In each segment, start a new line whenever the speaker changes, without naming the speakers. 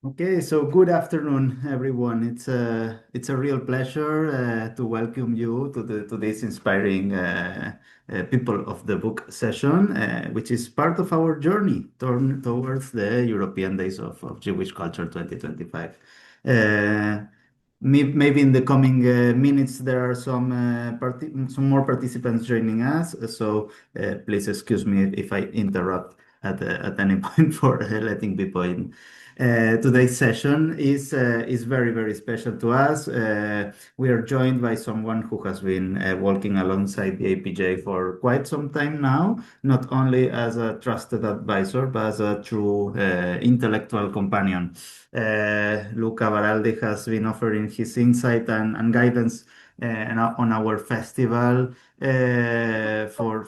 Okay, so good afternoon, everyone. It's a real pleasure to welcome you to this inspiring People of the Book session, which is part of our journey towards the European Days of Jewish Culture 2025. Uh, Maybe in the coming minutes there are some more participants joining us, so please excuse me if I interrupt at any point for letting people in. Today's session is very special to us. We are joined by someone who has been working alongside the APJ for quite some time now, not only as a trusted advisor, but as a true intellectual companion. Luca Baraldi has been offering his insight and guidance on our festival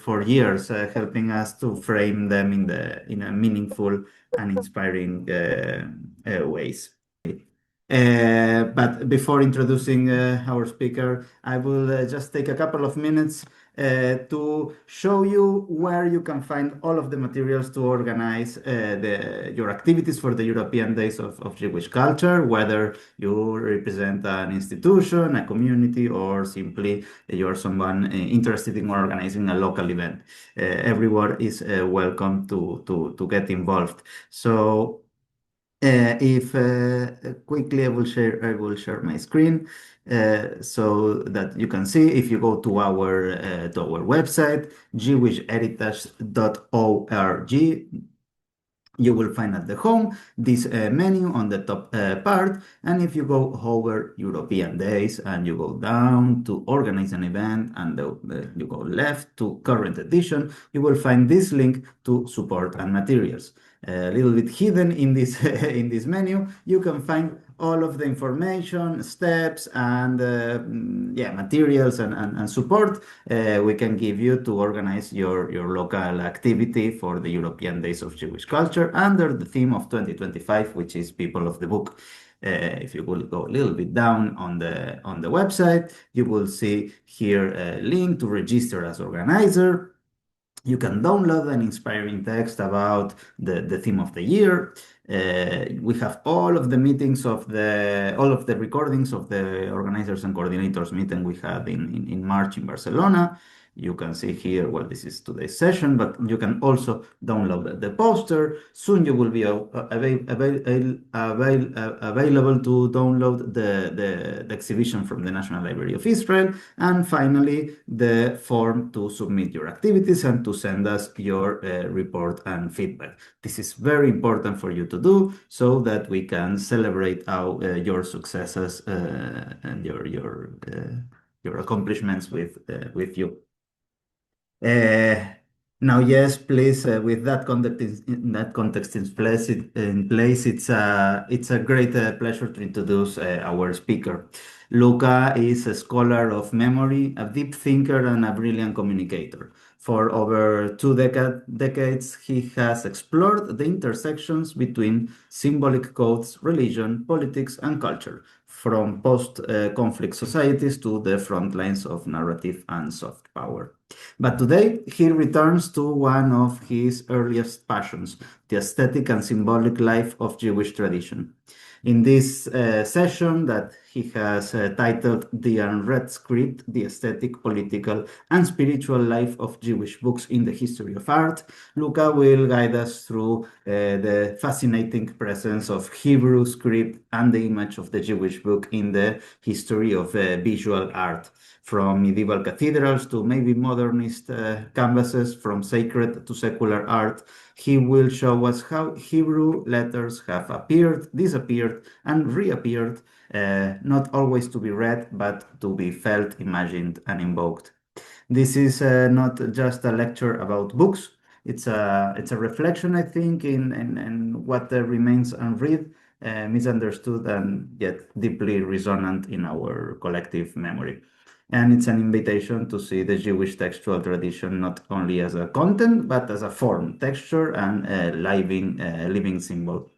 for years, helping us to frame them in a meaningful and inspiring ways. But before introducing our speaker, I will just take a couple of minutes to show you where you can find all of the materials to organize your activities for the European Days of Jewish Culture, whether you represent an institution, a community, or simply you're someone interested in organizing a local event. Everyone is welcome to get involved. So if quickly I will share my screen so that you can see. If you go to our website jewishheritage.org, you will find at the home this menu on the top part, and if you go over European Days and you go down to organize an event and you go left to current edition, you will find this link to support and materials. A little bit hidden in this in this menu, you can find all of the information, steps, and yeah, materials and support we can give you to organize your local activity for the European Days of Jewish Culture under the theme of 2025, which is People of the Book. If you will go a little bit down on the website, you will see here a link to register as organizer. You can download an inspiring text about the theme of the year. We have all of the meetings all of the recordings of the organizers and coordinators meeting we had in March in Barcelona. You can see here, well, this is today's session, but you can also download the poster. Soon you will be available to download the exhibition from the National Library of Israel. And finally, the form to submit your activities and to send us your report and feedback. This is very important for you to do so that we can celebrate your successes and your accomplishments with you. Now, yes, please, with that context in place, it's a great pleasure to introduce our speaker. Luca is a scholar of memory, a deep thinker, and a brilliant communicator. For over two decades, he has explored the intersections between symbolic codes, religion, politics, and culture, from post-conflict societies to the front lines of narrative and soft power. But today, he returns to one of his earliest passions, the aesthetic and symbolic life of Jewish tradition. In this session that he has titled The Unread Script, the Aesthetic, Political, and Spiritual Life of Jewish Books in the History of Art, Luca will guide us through the fascinating presence of Hebrew script and the image of the Jewish book in the history of visual art, from medieval cathedrals to maybe modernist canvases, from sacred to secular art. He will show us how Hebrew letters have appeared, disappeared, and reappeared, not always to be read, but to be felt, imagined, and invoked. This is not just a lecture about books. It's a reflection, I think, in what remains unread, misunderstood, and yet deeply resonant in our collective memory. And it's an invitation to see the Jewish textual tradition not only as a content, but as a form, texture, and a living symbol.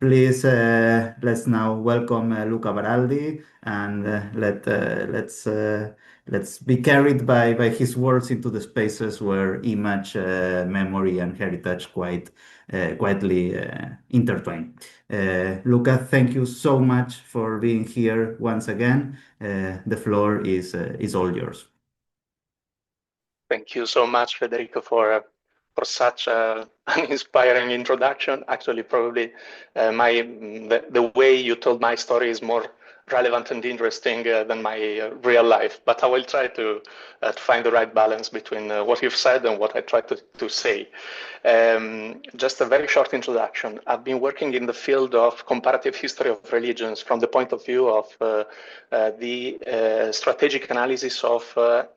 Please, let's now welcome Luca Baraldi, and let's be carried by his words into the spaces where image, memory, and heritage quietly intertwine. Luca, thank you so much for being here once again. The floor is all yours.
Thank you so much, Federico, for such an inspiring introduction. Actually, probably the way you told my story is more relevant and interesting than my real life. But I will try to find the right balance between what you've said and what I tried to say. Just a very short introduction. I've been working in the field of comparative history of religions from the point of view of the strategic analysis of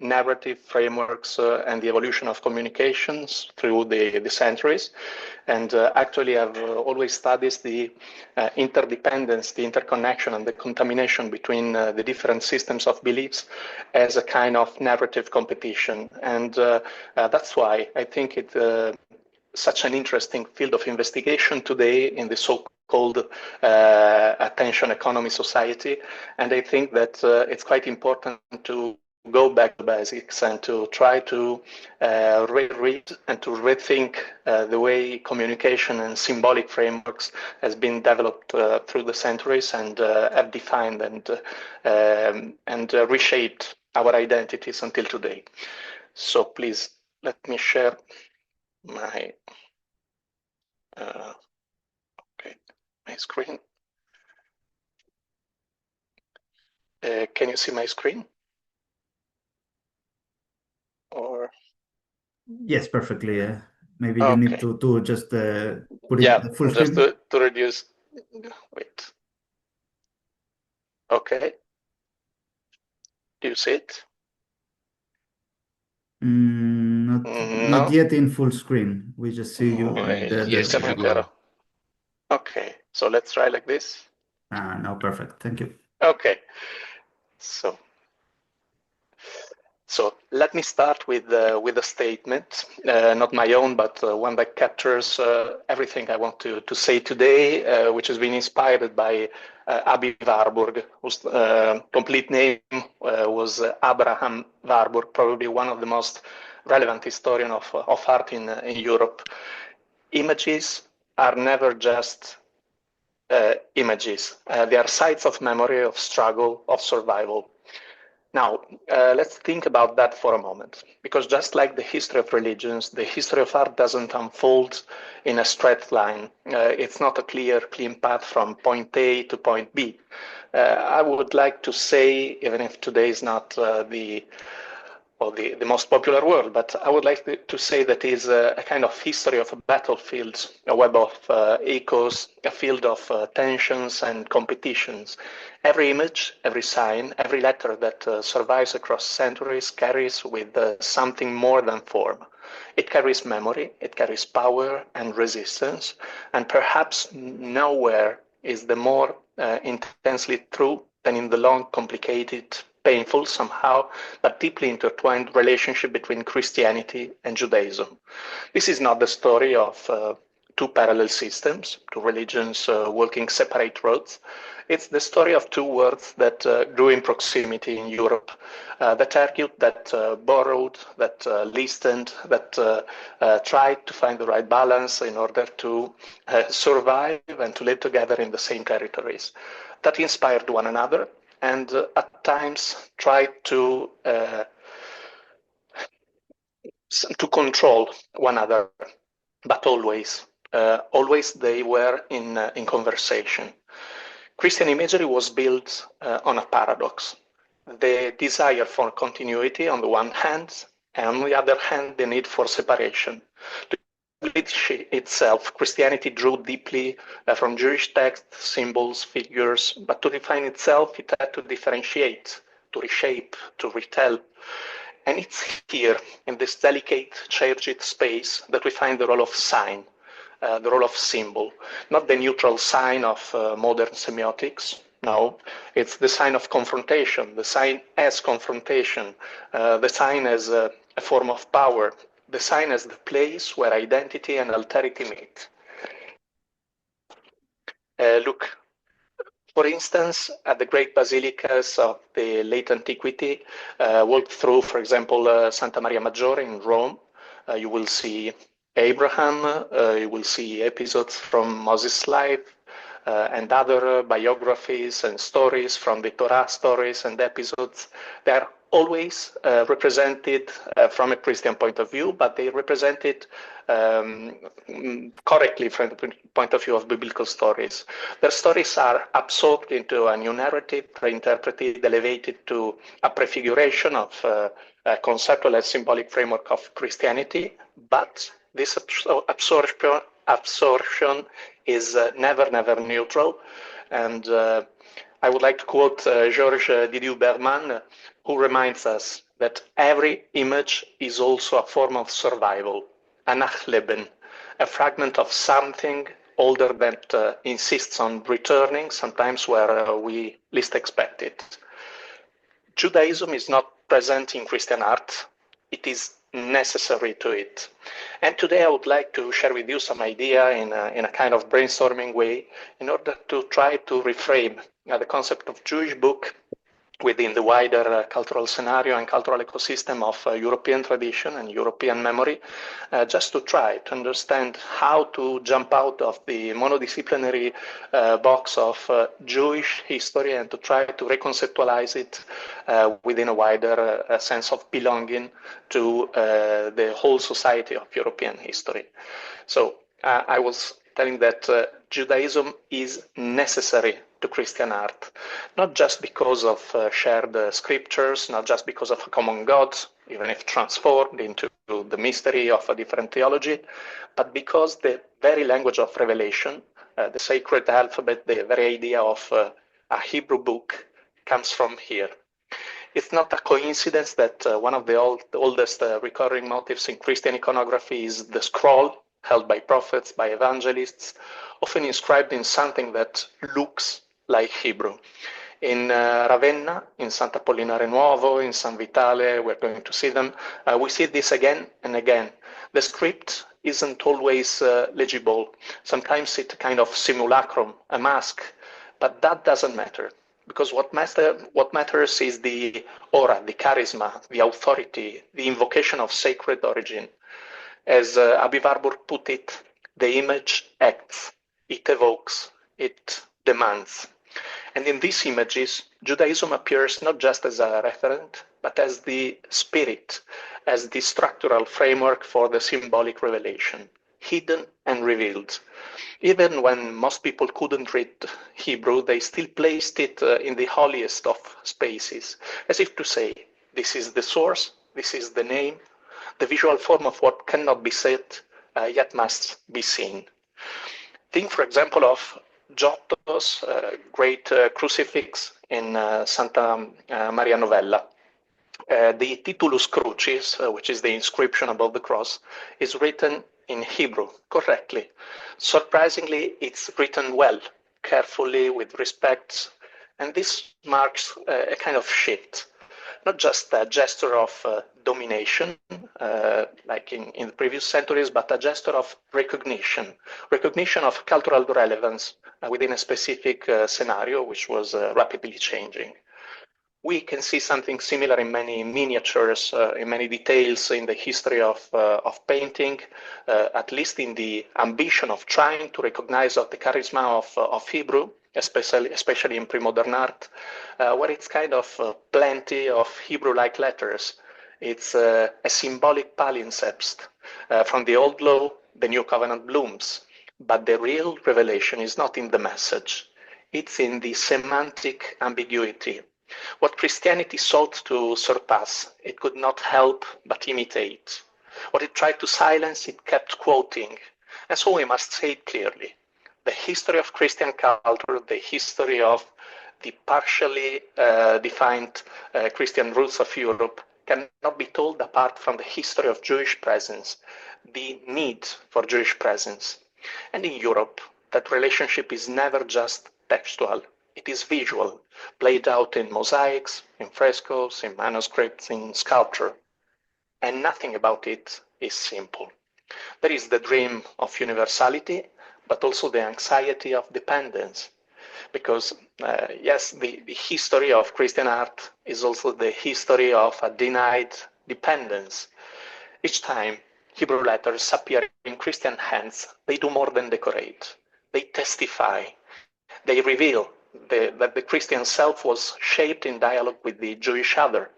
narrative frameworks and the evolution of communications through the centuries. And actually, I've always studied the interdependence, the interconnection, and the contamination between the different systems of beliefs as a kind of narrative competition. And that's why I think it's such an interesting field of investigation today in the so-called attention economy society. And I think that it's quite important to go back to basics and to try to reread and to rethink the way communication and symbolic frameworks has been developed through the centuries and have defined and reshaped our identities until today. So please let me share my my screen. Can you see my screen? Or
yes, perfectly. Maybe you need to just put it full
just
screen.
to reduce. Wait. Okay. Do you see it?
Not yet in full screen. We just see you.
Yes, okay, so let's try like this.
No, perfect. Thank you.
Okay, so let me start with a statement, not my own, but one that captures everything I want to say today, which has been inspired by Aby Warburg, whose complete name was Abraham Warburg, probably one of the most relevant historians of art in Europe. Images are never just images. They are sites of memory, of struggle, of survival. Now, let's think about that for a moment, because just like the history of religions, the history of art doesn't unfold in a straight line. It's not a clean path from point A to point B. I would like to say, even if today is not the most popular word, but I would like to say that is a kind of history of a battlefield, a web of echoes, a field of tensions and competitions. Every image, every sign, every letter that survives across centuries carries with something more than form. It carries memory, it carries power and resistance, and perhaps nowhere is the more intensely true than in the long, complicated, painful somehow, but deeply intertwined relationship between Christianity and Judaism. This is not the story of two parallel systems, two religions walking separate roads. It's the story of two worlds that grew in proximity in Europe, that argued, that borrowed, that listened, that tried to find the right balance in order to survive and to live together in the same territories, that inspired one another and at times tried to control one another, but always they were in conversation. Christian imagery was built on a paradox: the desire for continuity on the one hand, and on the other hand, the need for separation. Itself, Christianity drew deeply from Jewish texts, symbols, figures, but to define itself, it had to differentiate, to reshape, to retell. And it's here, in this delicate, charged space, that we find the role of sign, the role of symbol, not the neutral sign of modern semiotics. No, it's the sign of confrontation, the sign as confrontation, the sign as a form of power, the sign as the place where identity and alterity meet. Look, for instance, at the great basilicas of the late antiquity, walk through, for example, Santa Maria Maggiore in Rome, you will see Abraham, you will see episodes from Moses' life, and other biographies and stories from the Torah stories and episodes. They are always represented from a Christian point of view, but they represent it correctly from the point of view of biblical stories. Their stories are absorbed into a new narrative, reinterpreted, elevated to a prefiguration of a conceptual and symbolic framework of Christianity, but this absorption is never neutral. And I would like to quote Georges Didier Berman, who reminds us that every image is also a form of survival, a Nachleben, a fragment of something older that insists on returning, sometimes where we least expect it. Judaism is not present in Christian art. It is necessary to it. And today I would like to share with you some idea in a kind of brainstorming way in order to try to reframe the concept of Jewish book within the wider cultural scenario and cultural ecosystem of European tradition and European memory, just to try to understand how to jump out of the monodisciplinary box of Jewish history and to try to reconceptualize it within a wider sense of belonging to the whole society of European history. So I was telling that Judaism is necessary to Christian art, not just because of shared scriptures, not just because of a common God, even if transformed into the mystery of a different theology, but because the very language of revelation, the sacred alphabet, the very idea of a Hebrew book comes from here. It's not a coincidence that one of the oldest recurring motifs in Christian iconography is the scroll held by prophets, by evangelists, often inscribed in something that looks like Hebrew. In Ravenna, in Sant'Apollinare Nuovo, in San Vitale, we're going to see them. We see this again and again. The script isn't always legible. Sometimes it's a kind of simulacrum, a mask, but that doesn't matter. Because what matters is the aura, the charisma, the authority, the invocation of sacred origin. As Abi Warburg put it, the image acts, it evokes, it demands. And in these images, Judaism appears not just as a referent, but as the spirit, as the structural framework for the symbolic revelation, hidden and revealed. Even when most people couldn't read Hebrew, they still placed it in the holiest of spaces, as if to say, this is the source, this is the name, the visual form of what cannot be said, yet must be seen. Think, for example, of Giotto's great crucifix in Santa Maria Novella. The Titulus Crucis, which is the inscription above the cross, is written in Hebrew correctly. Surprisingly, it's written well, carefully, with respect, and this marks a kind of shift. Not just a gesture of domination, like in the previous centuries, but a gesture of recognition of cultural relevance within a specific scenario, which was rapidly changing. We can see something similar in many miniatures, in many details in the history of painting, at least in the ambition of trying to recognize the charisma of Hebrew, especially in pre-modern art, where it's kind of plenty of Hebrew-like letters. It's a symbolic palimpsest. From the old law, the new covenant blooms. But the real revelation is not in the message. It's in the semantic ambiguity. What Christianity sought to surpass, it could not help but imitate. What it tried to silence, it kept quoting. And so we must say it clearly. The history of Christian culture, the history of the partially defined Christian roots of Europe cannot be told apart from the history of Jewish presence, the need for Jewish presence. And in Europe, that relationship is never just textual. It is visual, played out in mosaics, in frescoes, in manuscripts, in sculpture. And nothing about it is simple. There is the dream of universality, but also the anxiety of dependence. Because, yes, the history of Christian art is also the history of a denied dependence. Each time Hebrew letters appear in Christian hands, they do more than decorate. They testify. They reveal that the Christian self was shaped in dialogue with the Jewish other.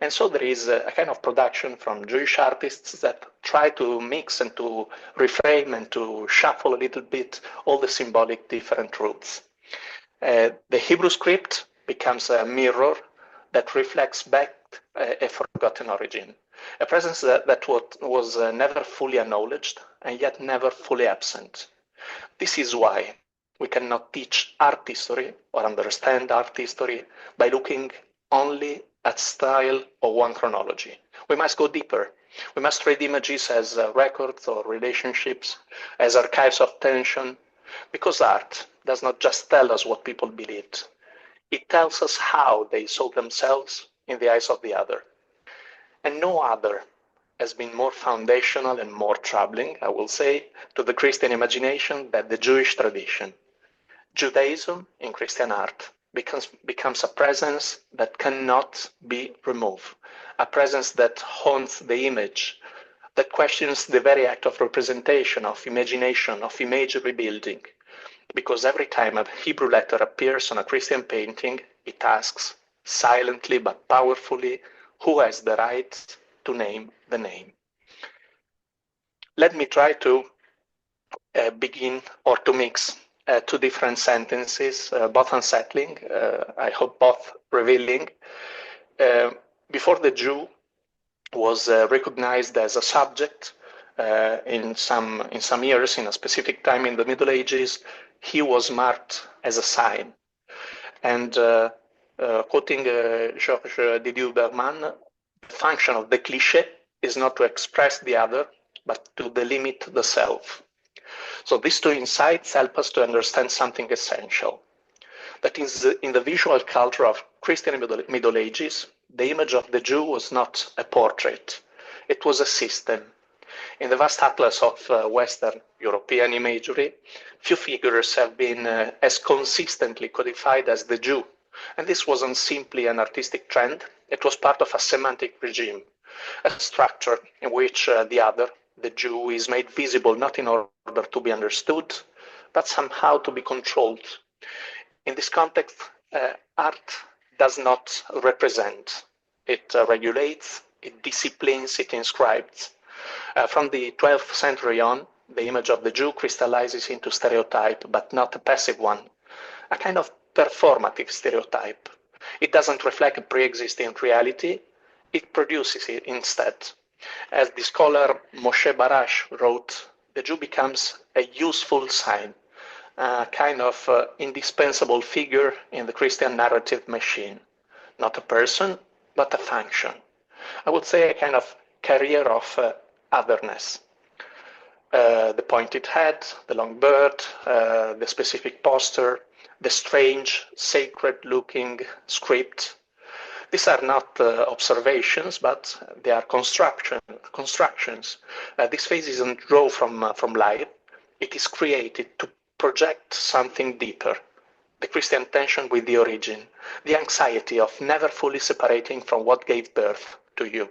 And so there is a kind of production from Jewish artists that try to mix and to reframe and to shuffle a little bit all the symbolic different roots. The Hebrew script becomes a mirror that reflects back a forgotten origin, a presence that was never fully acknowledged and yet never fully absent. This is why we cannot teach art history or understand art history by looking only at style or one chronology. We must go deeper. We must read images as records or relationships, as archives of tension, because art does not just tell us what people believed. It tells us how they saw themselves in the eyes of the other. And no other has been more foundational and more troubling, I will say, to the Christian imagination than the Jewish tradition. Judaism in Christian art becomes a presence that cannot be removed, a presence that haunts the image, that questions the very act of representation, of imagination, of image rebuilding. Because every time a Hebrew letter appears on a Christian painting, it asks, silently but powerfully, who has the right to name the name? Let me try to begin or to mix two different sentences, both unsettling, I hope both revealing. Before the Jew was recognized as a subject in some years, in a specific time in the Middle Ages, he was marked as a sign. And quoting Georges Didier-Berman, the function of the cliché is not to express the other, but to delimit the self. So these two insights help us to understand something essential. That is, in the visual culture of Christian Middle Ages, the image of the Jew was not a portrait, it was a system. In the vast atlas of Western European imagery, few figures have been as consistently codified as the Jew. And this wasn't simply an artistic trend, it was part of a semantic regime, a structure in which the other, the Jew, is made visible not in order to be understood, but somehow to be controlled. In this context, art does not represent. It regulates, it disciplines, it inscribes. From the 12th century on, the image of the Jew crystallizes into stereotype, but not a passive one, a kind of performative stereotype. It doesn't reflect a pre-existing reality, it produces it instead. As the scholar Moshe Barash wrote, the Jew becomes a useful sign, a kind of indispensable figure in the Christian narrative machine. Not a person, but a function. I would say a kind of carrier of otherness. The pointed head, the long beard, the specific posture, the strange, sacred-looking script. These are not observations, but they are constructions. This face isn't drawn from life. It is created to project something deeper. The Christian tension with the origin, the anxiety of never fully separating from what gave birth to you.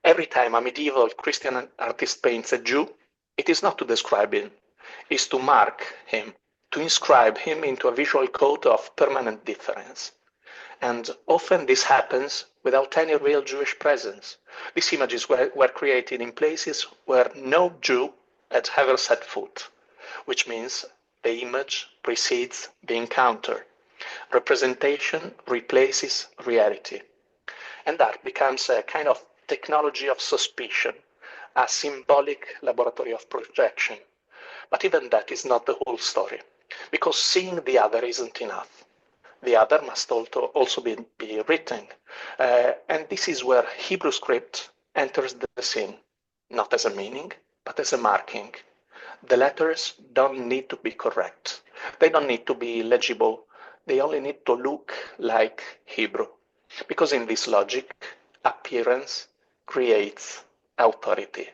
Every time a medieval Christian artist paints a Jew, it is not to describe him, it is to mark him, to inscribe him into a visual code of permanent difference. And often this happens without any real Jewish presence. These images were created in places where no Jew had ever set foot, which means the image precedes the encounter. Representation replaces reality. And that becomes a kind of technology of suspicion, a symbolic laboratory of projection. But even that is not the whole story, because seeing the other isn't enough. The other must also be written. And this is where Hebrew script enters the scene, not as a meaning, but as a marking. The letters don't need to be correct. They don't need to be legible. They only need to look like Hebrew. Because in this logic, appearance creates authority.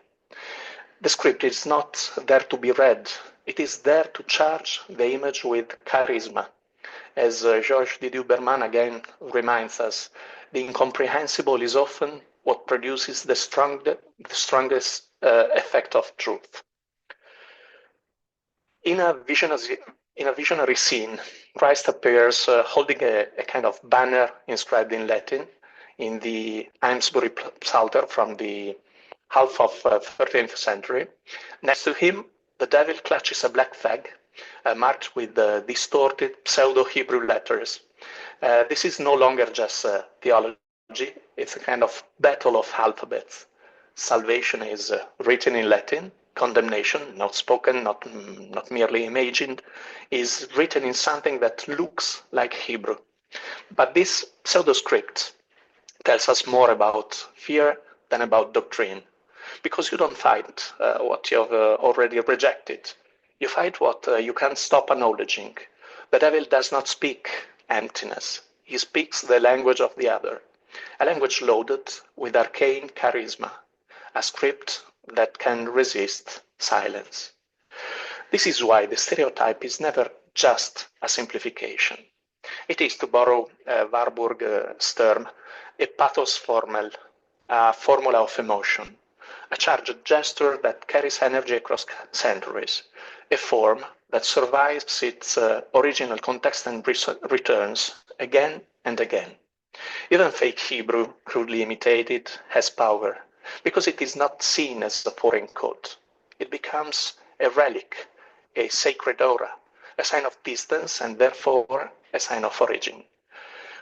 The script is not there to be read. It is there to charge the image with charisma. As Georges Didier-Berman again reminds us, the incomprehensible is often what produces the strongest effect of truth. In a visionary scene, Christ appears holding a kind of banner inscribed in Latin in the Amesbury Psalter from the half of 13th century. Next to him, the devil clutches a black flag marked with distorted pseudo-Hebrew letters. This is no longer just theology, it's a kind of battle of alphabets. Salvation is written in Latin, condemnation, not spoken, not merely imagined, is written in something that looks like Hebrew. But this pseudo-script tells us more about fear than about doctrine, because you don't fight what you've already rejected. You fight what you can't stop acknowledging. The devil does not speak emptiness. He speaks the language of the other, a language loaded with arcane charisma, a script that can resist silence. This is why the stereotype is never just a simplification. It is, to borrow Warburg's term, a pathos formel, a formula of emotion, a charged gesture that carries energy across centuries, a form that survives its original context and returns again and again. Even fake Hebrew, crudely imitated, has power, because it is not seen as a foreign code. It becomes a relic, a sacred aura, a sign of distance and therefore a sign of origin.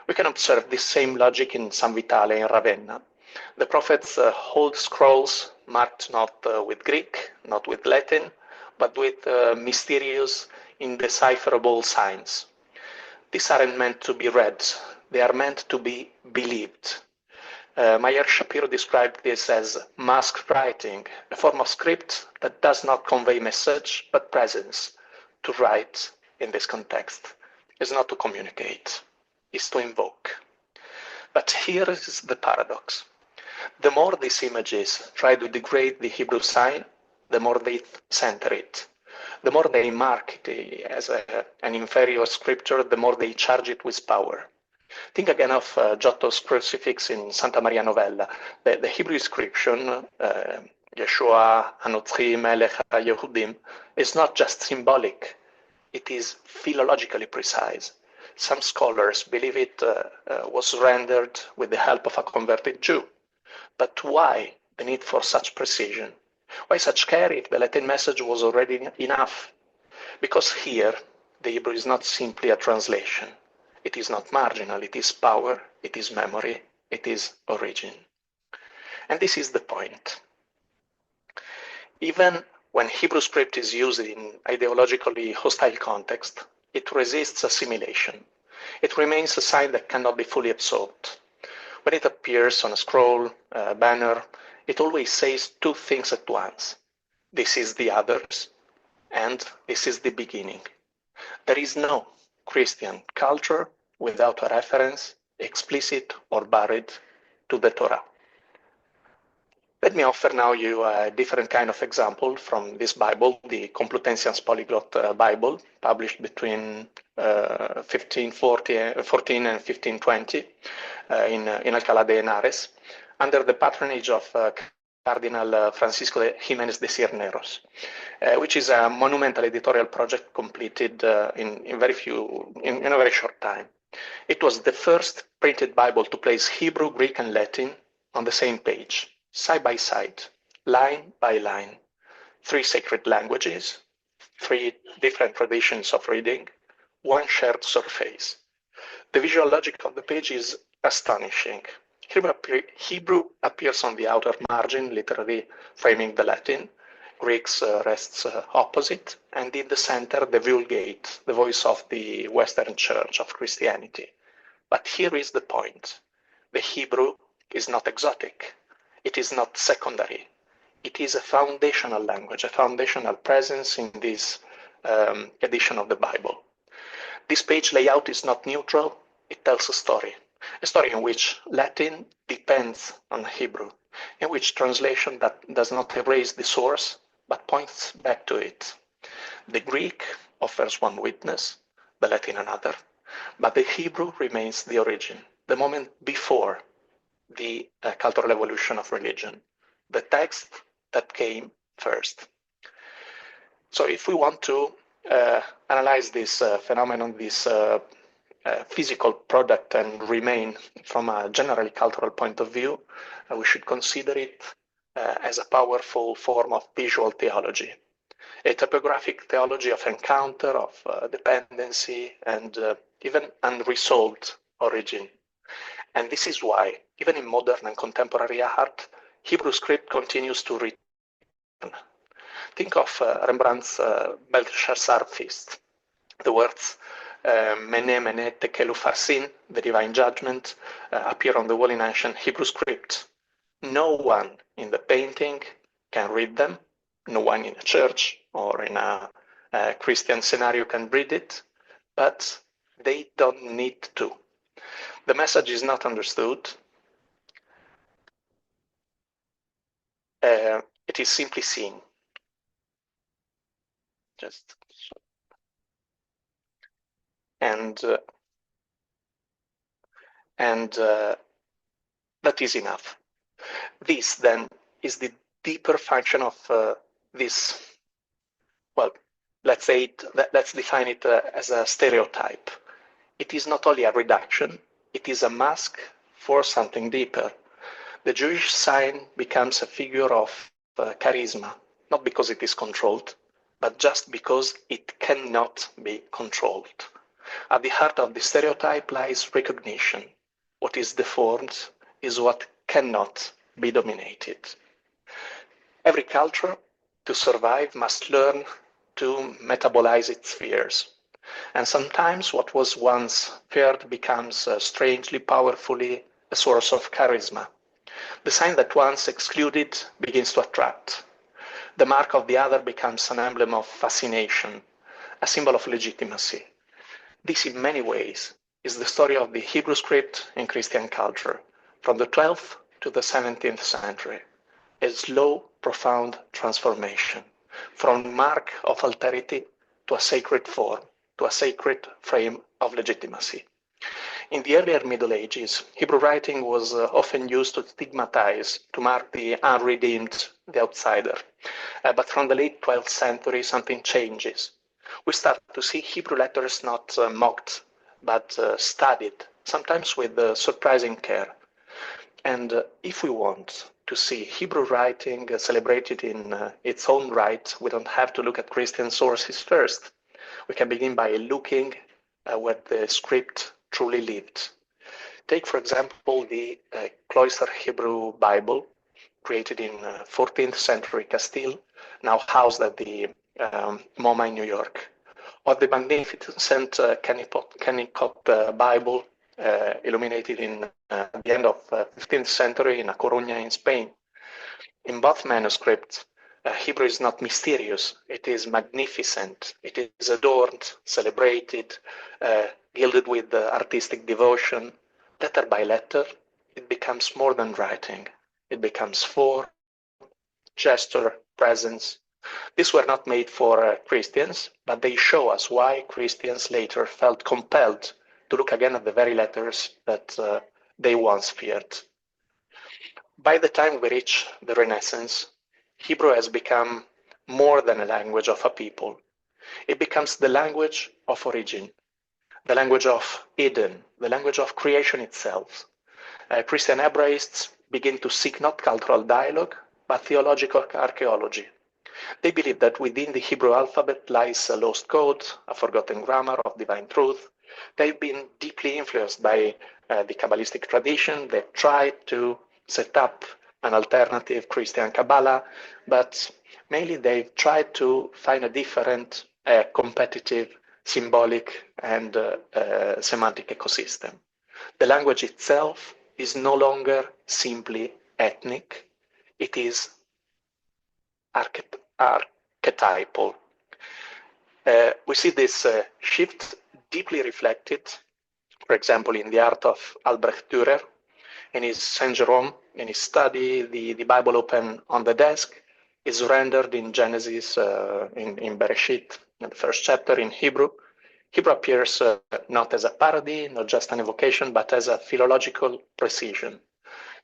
We can observe this same logic in San Vitale in Ravenna. The prophets hold scrolls marked not with Greek, not with Latin, but with mysterious, indecipherable signs. These aren't meant to be read, they are meant to be believed. Meyer Shapiro described this as masked writing, a form of script that does not convey message, but presence. To write, in this context, is not to communicate, is to invoke. But here is the paradox. The more these images try to degrade the Hebrew sign, the more they center it. The more they mark it as an inferior scripture, the more they charge it with power. Think again of Giotto's crucifix in Santa Maria Novella. The Hebrew inscription, Yeshua Anotchi Melech HaYehudim, is not just symbolic, it is philologically precise. Some scholars believe it was rendered with the help of a converted Jew. But why the need for such precision? Why such care if the Latin message was already enough? Because here, the Hebrew is not simply a translation. It is not marginal, it is power, it is memory, it is origin. And this is the point. Even when Hebrew script is used in ideologically hostile context, it resists assimilation. It remains a sign that cannot be fully absorbed. When it appears on a scroll, a banner, it always says two things at once. This is the others, and this is the beginning. There is no Christian culture without a reference, explicit or buried, to the Torah. Let me offer now you a different kind of example from this Bible, the Complutensians Polyglot Bible, published between 1514 and 1520 in Alcalá de Henares, under the patronage of Cardinal Francisco de Jiménez de Cisneros, which is a monumental editorial project completed in a very short time. It was the first printed Bible to place Hebrew, Greek, and Latin on the same page, side by side, line by line. 3 sacred languages, 3 different traditions of reading, 1 shared surface. The visual logic of the page is astonishing. Hebrew appears on the outer margin, literally framing the Latin. Greek rests opposite, and in the center, the Vulgate, the voice of the Western Church of Christianity. But here is the point. The Hebrew is not exotic. It is not secondary. It is a foundational language, a foundational presence in this edition of the Bible. This page layout is not neutral. It tells a story in which Latin depends on Hebrew, in which translation that does not erase the source, but points back to it. The Greek offers one witness, the Latin another, but the Hebrew remains the origin, the moment before the cultural evolution of religion, the text that came first. So if we want to analyze this phenomenon, this physical product, and remain from a generally cultural point of view, we should consider it as a powerful form of visual theology, a typographic theology of encounter, of dependency, and even unresolved origin. And this is why, even in modern and contemporary art, Hebrew script continues to return. Think of Rembrandt's Belshazzar feast. The words Mene, Mene, Tekel Upharsin, the divine judgment, appear on the wall in ancient Hebrew script. No one in the painting can read them. No one in a church or in a Christian scenario can read it, but they don't need to. The message is not understood. It is simply seen. Just so. And that is enough. This then is the deeper function of this. Well, let's define it as a stereotype. It is not only a reduction, it is a mask for something deeper. The Jewish sign becomes a figure of charisma, not because it is controlled, but just because it cannot be controlled. At the heart of the stereotype lies recognition. What is deformed is what cannot be dominated. Every culture, to survive, must learn to metabolize its fears. And sometimes what was once feared becomes strangely, powerfully a source of charisma. The sign that once excluded begins to attract. The mark of the other becomes an emblem of fascination, a symbol of legitimacy. This, in many ways, is the story of the Hebrew script in Christian culture, from the 12th to the 17th century. A slow, profound transformation, from mark of alterity to a sacred form, to a sacred frame of legitimacy. In the earlier Middle Ages, Hebrew writing was often used to stigmatize, to mark the unredeemed, the outsider. But from the late 12th century, something changes. We start to see Hebrew letters not mocked, but studied, sometimes with surprising care. And if we want to see Hebrew writing celebrated in its own right, we don't have to look at Christian sources first. We can begin by looking where the script truly lived. Take, for example, the Cloister Hebrew Bible, created in 14th century Castile, now housed at the MoMA in New York, or the magnificent Kennicott Bible, illuminated in the end of 15th century in A Coruña in Spain. In both manuscripts, Hebrew is not mysterious, it is magnificent, it is adorned, celebrated, gilded with artistic devotion. Letter by letter, it becomes more than writing. It becomes form, gesture, presence. These were not made for Christians, but they show us why Christians later felt compelled to look again at the very letters that they once feared. By the time we reach the Renaissance, Hebrew has become more than a language of a people. It becomes the language of origin, the language of Eden, the language of creation itself. Christian Hebraists begin to seek not cultural dialogue, but theological archaeology. They believe that within the Hebrew alphabet lies a lost code, a forgotten grammar of divine truth. They've been deeply influenced by the Kabbalistic tradition. They've tried to set up an alternative Christian Kabbalah, but mainly they've tried to find a different, competitive, symbolic, and semantic ecosystem. The language itself is no longer simply ethnic, it is archetypal. We see this shift deeply reflected, for example, in the art of Albrecht Dürer, in his Saint Jerome, in his study, the Bible open on the desk is rendered in Genesis, in Bereshit, in the first chapter in Hebrew, Hebrew appears not as a parody, not just an evocation, but as a philological precision.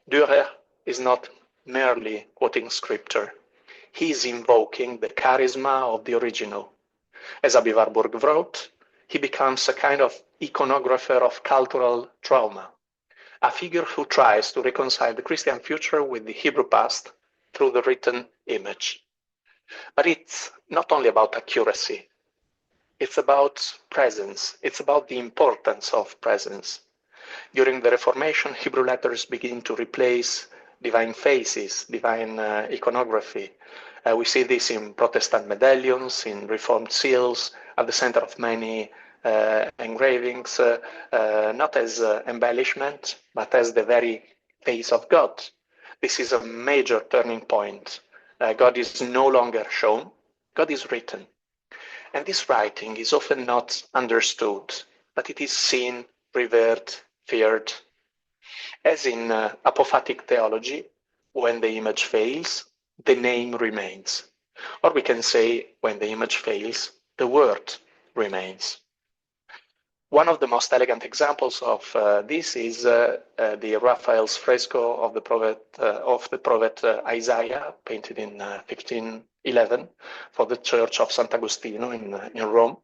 Dürer is not merely quoting scripture. He is invoking the charisma of the original. As Aby Warburg wrote, he becomes a kind of iconographer of cultural trauma, a figure who tries to reconcile the Christian future with the Hebrew past through the written image. But it's not only about accuracy. It's about presence. It's about the importance of presence. During the Reformation, Hebrew letters begin to replace divine faces, divine iconography. We see this in Protestant medallions, in Reformed seals, at the center of many engravings, not as embellishment, but as the very face of God. This is a major turning point. God is no longer shown, God is written. And this writing is often not understood, but it is seen, revered, feared. As in apophatic theology, when the image fails, the name remains. Or we can say, when the image fails, the word remains. One of the most elegant examples of this is the Raphael's fresco of the prophet Isaiah, painted in 1511 for the Church of Sant'Agostino in Rome.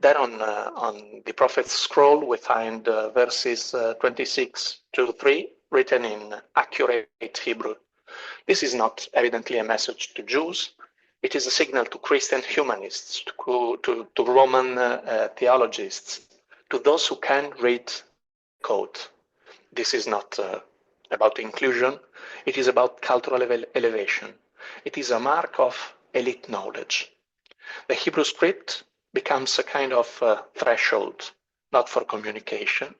There on the prophet's scroll we find verses 26 to 3 written in accurate Hebrew. This is not evidently a message to Jews. It is a signal to Christian humanists, to Roman theologists, to those who can read code. This is not about inclusion. It is about cultural elevation. It is a mark of elite knowledge. The Hebrew script becomes a kind of threshold, not for communication,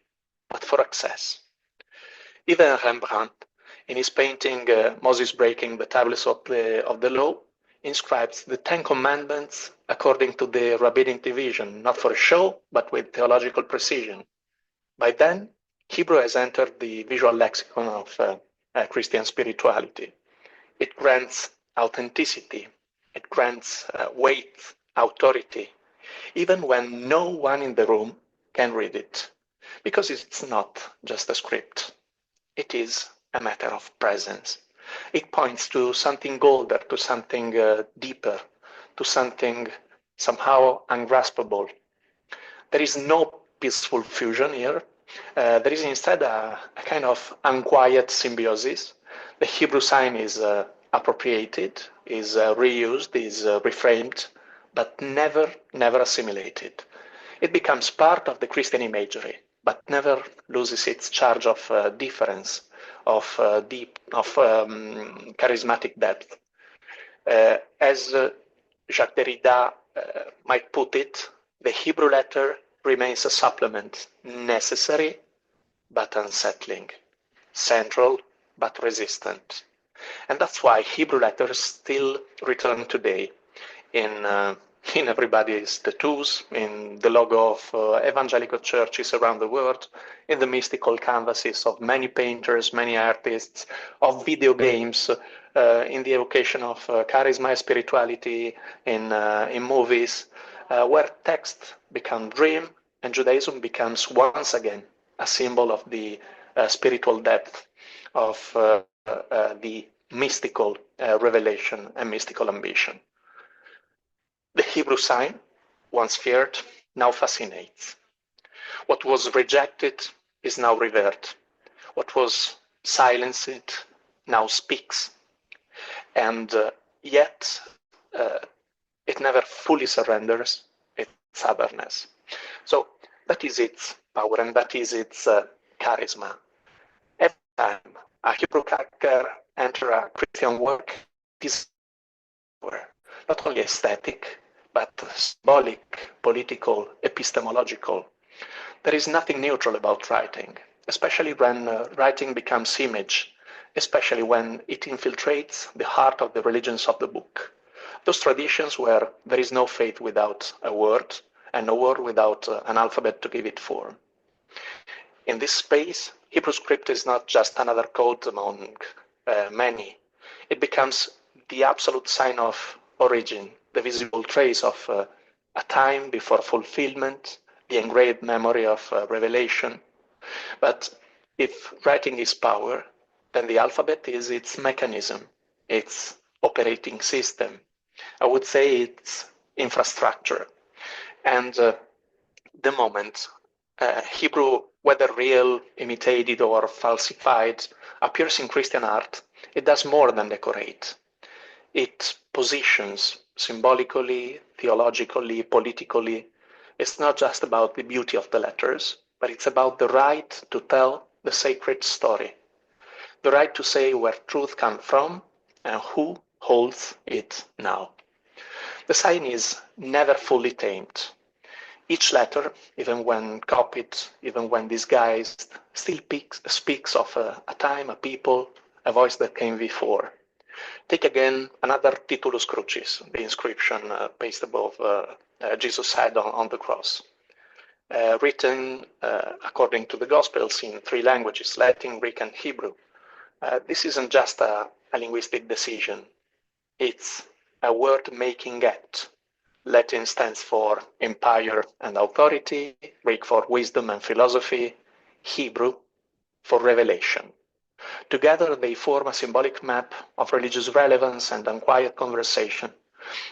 but for access. Even Rembrandt, in his painting Moses Breaking the Tablets of the Law, inscribes the Ten Commandments according to the rabbinic division, not for show, but with theological precision. By then, Hebrew has entered the visual lexicon of Christian spirituality. It grants authenticity, it grants weight, authority, even when no one in the room can read it, because it's not just a script. It is a matter of presence. It points to something older, to something deeper, to something somehow ungraspable. There is no peaceful fusion here. There is instead a kind of unquiet symbiosis. The Hebrew sign is appropriated, is reused, is reframed, but never assimilated. It becomes part of the Christian imagery, but never loses its charge of difference, of charismatic depth. As Jacques Derrida might put it, the Hebrew letter remains a supplement, necessary but unsettling, central but resistant. And that's why Hebrew letters still return today in everybody's tattoos, in the logo of evangelical churches around the world, in the mystical canvases of many painters, many artists, of video games, in the evocation of charisma, spirituality, in movies, where text becomes dream and Judaism becomes once again a symbol of the spiritual depth of the mystical revelation and mystical ambition. The Hebrew sign, once feared, now fascinates. What was rejected is now revered. What was silenced now speaks. And yet, it never fully surrenders its otherness. So that is its power and that is its charisma. Every time a Hebrew character enters a Christian work, it is not only aesthetic, but symbolic, political, epistemological. There is nothing neutral about writing, especially when writing becomes image, especially when it infiltrates the heart of the religions of the book. Those traditions where there is no faith without a word, and no word without an alphabet to give it form. In this space, Hebrew script is not just another code among many. It becomes the absolute sign of origin, the visible trace of a time before fulfillment, the engraved memory of revelation. But if writing is power, then the alphabet is its mechanism, its operating system. I would say it's infrastructure. And the moment Hebrew, whether real, imitated, or falsified, appears in Christian art, it does more than decorate. It positions symbolically, theologically, politically. It's not just about the beauty of the letters, but it's about the right to tell the sacred story, the right to say where truth comes from and who holds it now. The sign is never fully tamed. Each letter, even when copied, even when disguised, still speaks of a time, a people, a voice that came before. Take again another Titulus Crucis, the inscription pasted above Jesus' head on the cross. Written according to the Gospels in 3 languages, Latin, Greek, and Hebrew. This isn't just a linguistic decision. It's a word-making act. Latin stands for empire and authority, Greek for wisdom and philosophy, Hebrew for revelation. Together they form a symbolic map of religious relevance and unquiet conversation.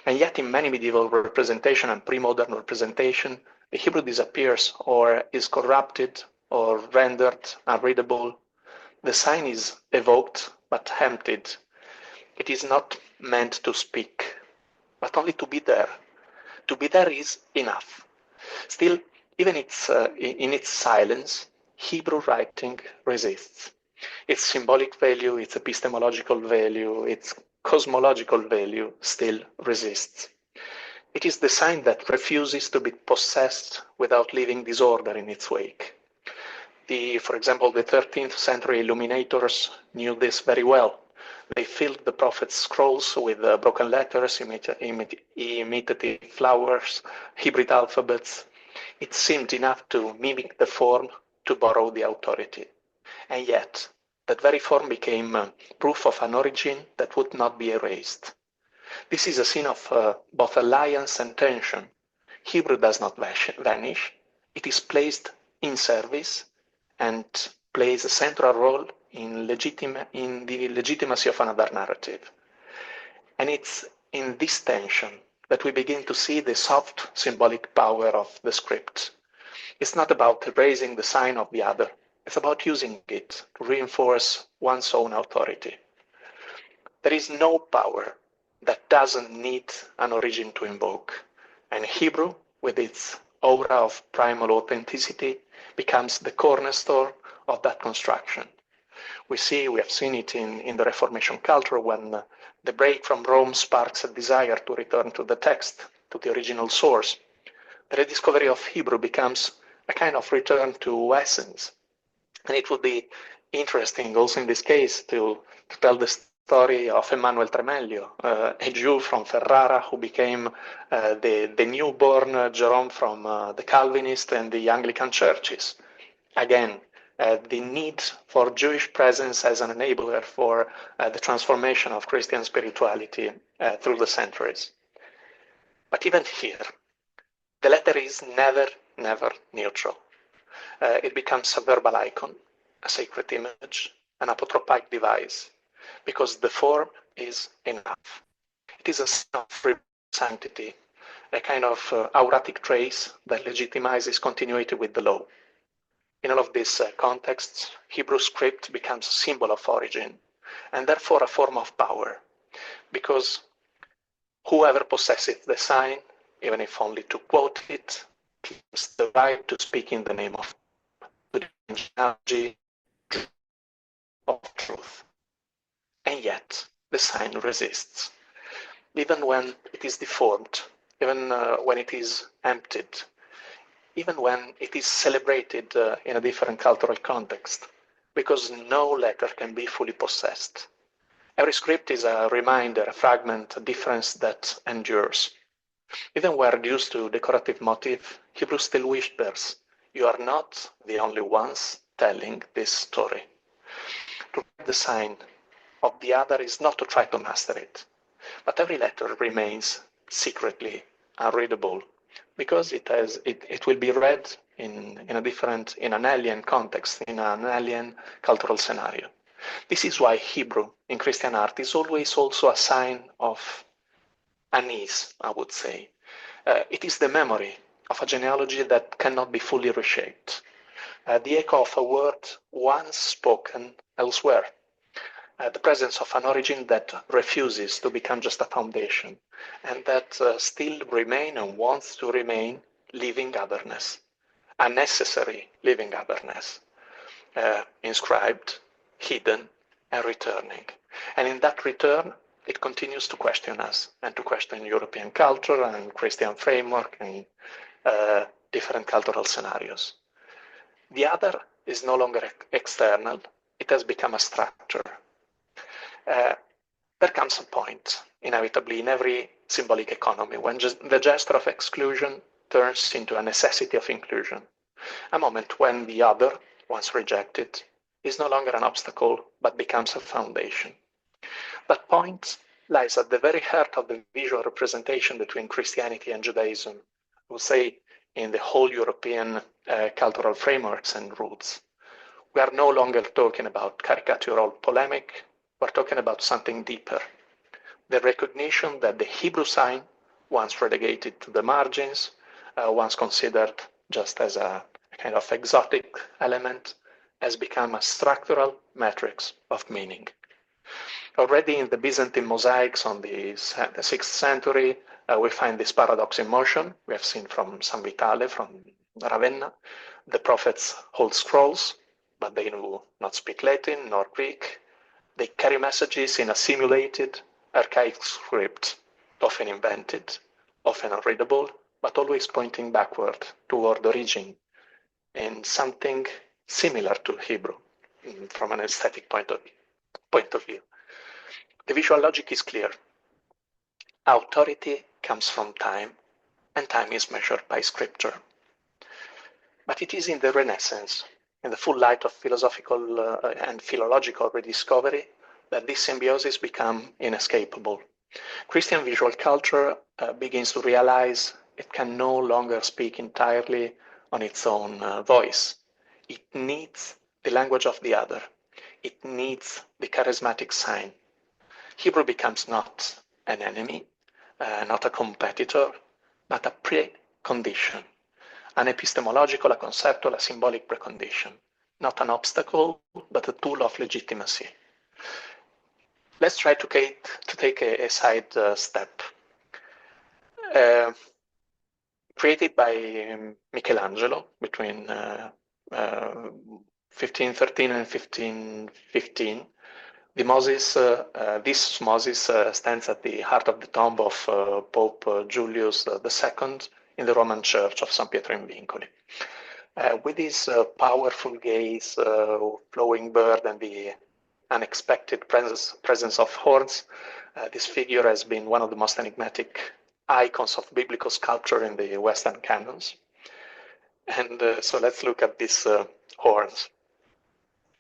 And yet in many medieval representation and pre-modern representation, the Hebrew disappears or is corrupted or rendered unreadable. The sign is evoked but emptied. It is not meant to speak, but only to be there. To be there is enough. Still, even in its silence, Hebrew writing resists. Its symbolic value, its epistemological value, its cosmological value still resists. It is the sign that refuses to be possessed without leaving disorder in its wake. For example, the 13th century illuminators knew this very well. They filled the prophet's scrolls with broken letters, imitative flowers, hybrid alphabets. It seemed enough to mimic the form, to borrow the authority. And yet, that very form became proof of an origin that would not be erased. This is a scene of both alliance and tension. Hebrew does not vanish. It is placed in service and plays a central role in the legitimacy of another narrative. And it's in this tension that we begin to see the soft symbolic power of the script. It's not about erasing the sign of the other. It's about using it to reinforce one's own authority. There is no power that doesn't need an origin to invoke. And Hebrew, with its aura of primal authenticity, becomes the cornerstone of that construction. We have seen it in the Reformation culture when the break from Rome sparks a desire to return to the text, to the original source. The rediscovery of Hebrew becomes a kind of return to essence. And it would be interesting also in this case to tell the story of Emmanuel Tremeglio, a Jew from Ferrara who became the newborn Jerome from the Calvinist and the Anglican churches. Again, the need for Jewish presence as an enabler for the transformation of Christian spirituality through the centuries. But even here, the letter is never neutral. It becomes a verbal icon, a sacred image, an apotropaic device, because the form is enough. It is a sign of sanctity, a kind of auratic trace that legitimizes continuity with the law. In all of these contexts, Hebrew script becomes a symbol of origin, and therefore a form of power, because whoever possesses the sign, even if only to quote it, claims the right to speak in the name of the genealogy of truth. And yet, the sign resists. Even when it is deformed, even when it is emptied, even when it is celebrated in a different cultural context, because no letter can be fully possessed. Every script is a reminder, a fragment, a difference that endures. Even where reduced to decorative motif, Hebrew still whispers, you are not the only ones telling this story. To write the sign of the other is not to try to master it, but every letter remains secretly unreadable, because it will be read in an alien context, in an alien cultural scenario. This is why Hebrew in Christian art is always also a sign of unease, I would say. It is the memory of a genealogy that cannot be fully reshaped. The echo of a word once spoken elsewhere. The presence of an origin that refuses to become just a foundation, and that still remain and wants to remain living otherness, a necessary living otherness, inscribed, hidden, and returning. And in that return, it continues to question us and to question European culture and Christian framework and different cultural scenarios. The other is no longer external, it has become a structure. There comes a point, inevitably, in every symbolic economy when the gesture of exclusion turns into a necessity of inclusion. A moment when the other, once rejected, is no longer an obstacle, but becomes a foundation. That point lies at the very heart of the visual representation between Christianity and Judaism, we'll say in the whole European cultural frameworks and roots. We are no longer talking about caricatural polemic, we're talking about something deeper. The recognition that the Hebrew sign, once relegated to the margins, once considered just as a kind of exotic element, has become a structural matrix of meaning. Already in the Byzantine mosaics on the 6th century, we find this paradox in motion. We have seen from San Vitale, from Ravenna. The prophets hold scrolls, but they do not speak Latin nor Greek. They carry messages in a simulated, archaic script, often invented, often unreadable, but always pointing backward toward origin and something similar to Hebrew from an aesthetic point of view. The visual logic is clear. Authority comes from time, and time is measured by scripture. But it is in the Renaissance, in the full light of philosophical and philological rediscovery, that this symbiosis becomes inescapable. Christian visual culture begins to realize it can no longer speak entirely on its own voice. It needs the language of the other. It needs the charismatic sign. Hebrew becomes not an enemy, not a competitor, but a precondition, an epistemological, a conceptual, a symbolic precondition, not an obstacle, but a tool of legitimacy. Let's try to take a side step. Created by Michelangelo between 1513 and 1515, this Moses stands at the heart of the tomb of Pope Julius II in the Roman Church of San Pietro in Vincoli. With his powerful gaze, flowing beard, and the unexpected presence of horns, this figure has been one of the most enigmatic icons of biblical sculpture in the Western canons. And so let's look at these horns.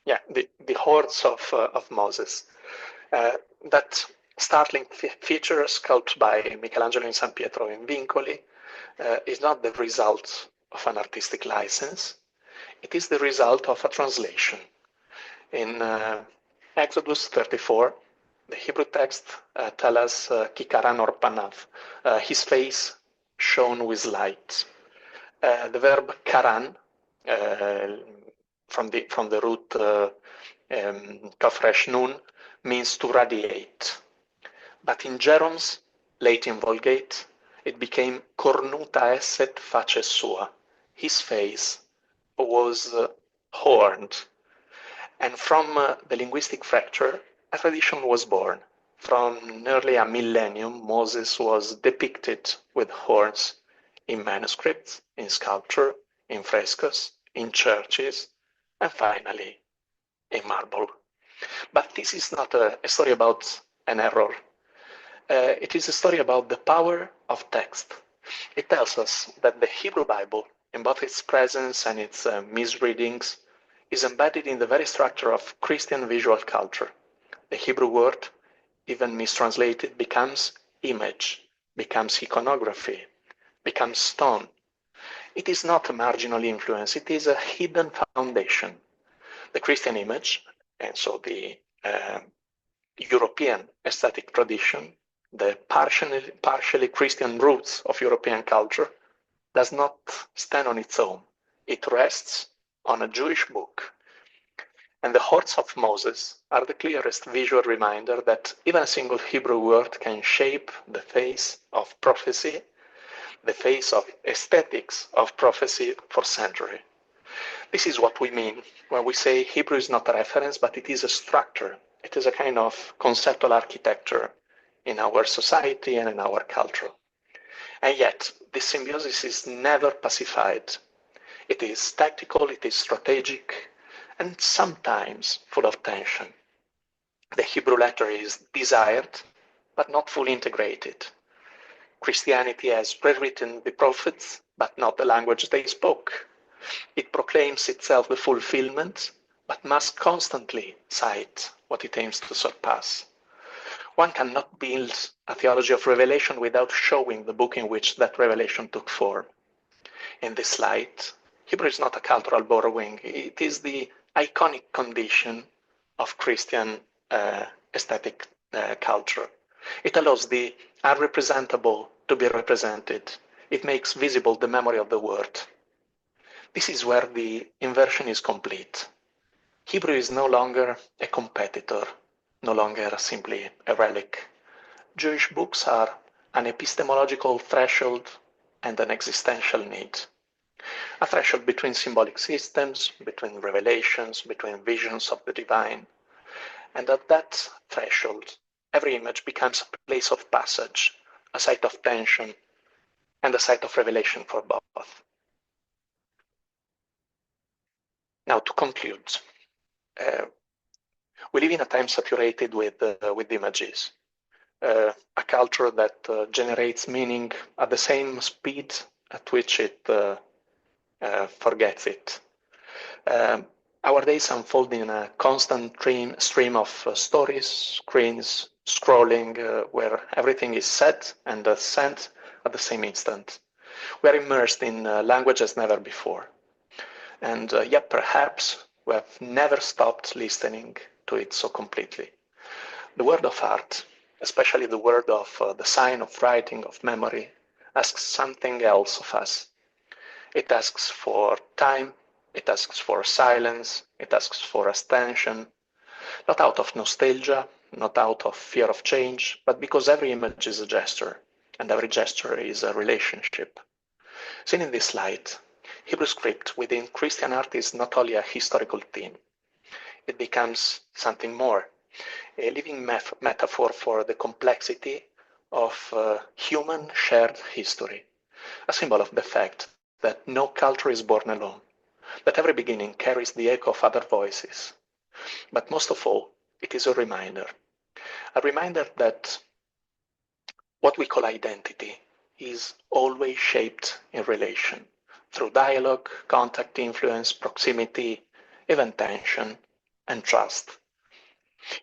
Yeah, the horns of Moses. That startling feature sculpted by Michelangelo in San Pietro in Vincoli is not the result of an artistic license. It is the result of a translation. In Exodus 34, the Hebrew text tells us Kikaran or Panav, his face shone with light. The verb karan, from the root kafresh nun, means to radiate. But in Jerome's Latin Vulgate, it became cornuta esset face sua. His face was horned. And from the linguistic fracture, a tradition was born. From nearly a millennium, Moses was depicted with horns in manuscripts, in sculpture, in frescoes, in churches, and finally in marble. But this is not a story about an error. It is a story about the power of text. It tells us that the Hebrew Bible, in both its presence and its misreadings, is embedded in the very structure of Christian visual culture. The Hebrew word, even mistranslated, becomes image, becomes iconography, becomes stone. It is not a marginal influence, it is a hidden foundation. The Christian image, and so the European aesthetic tradition, the partially Christian roots of European culture, does not stand on its own. It rests on a Jewish book. And the hordes of Moses are the clearest visual reminder that even a single Hebrew word can shape the face of prophecy, the face of aesthetics of prophecy for centuries. This is what we mean when we say Hebrew is not a reference, but it is a structure. It is a kind of conceptual architecture in our society and in our culture. And yet, this symbiosis is never pacified. It is tactical, it is strategic, and sometimes full of tension. The Hebrew letter is desired, but not fully integrated. Christianity has rewritten the prophets, but not the language they spoke. It proclaims itself the fulfillment, but must constantly cite what it aims to surpass. One cannot build a theology of revelation without showing the book in which that revelation took form. In this light, Hebrew is not a cultural borrowing, it is the iconic condition of Christian aesthetic culture. It allows the unrepresentable to be represented. It makes visible the memory of the word. This is where the inversion is complete. Hebrew is no longer a competitor, no longer simply a relic. Jewish books are an epistemological threshold and an existential need. A threshold between symbolic systems, between revelations, between visions of the divine. And at that threshold, every image becomes a place of passage, a site of tension, and a site of revelation for both. Now, to conclude, we live in a time saturated with images, a culture that generates meaning at the same speed at which it forgets it. Our days unfold in a constant stream of stories, screens, scrolling, where everything is said and sent at the same instant. We are immersed in language as never before. And yet perhaps we have never stopped listening to it so completely. The word of art, especially the word of the sign of writing, of memory, asks something else of us. It asks for time, it asks for silence, it asks for attention, not out of nostalgia, not out of fear of change, but because every image is a gesture, and every gesture is a relationship. Seen in this light, Hebrew script within Christian art is not only a historical theme, it becomes something more, a living metaphor for the complexity of human shared history, a symbol of the fact that no culture is born alone, that every beginning carries the echo of other voices. But most of all, it is a reminder that what we call identity is always shaped in relation, through dialogue, contact, influence, proximity, even tension, and trust.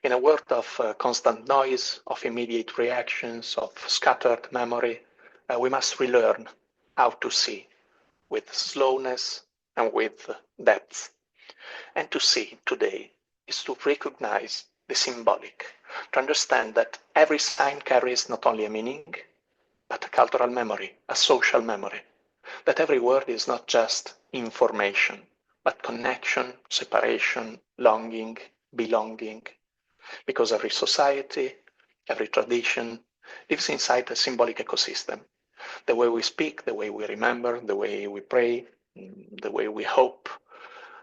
In a world of constant noise, of immediate reactions, of scattered memory, we must relearn how to see with slowness and with depth. And to see today is to recognize the symbolic, to understand that every sign carries not only a meaning, but a cultural memory, a social memory. That every word is not just information, but connection, separation, longing, belonging. Because every society, every tradition lives inside a symbolic ecosystem. The way we speak, the way we remember, the way we pray, the way we hope,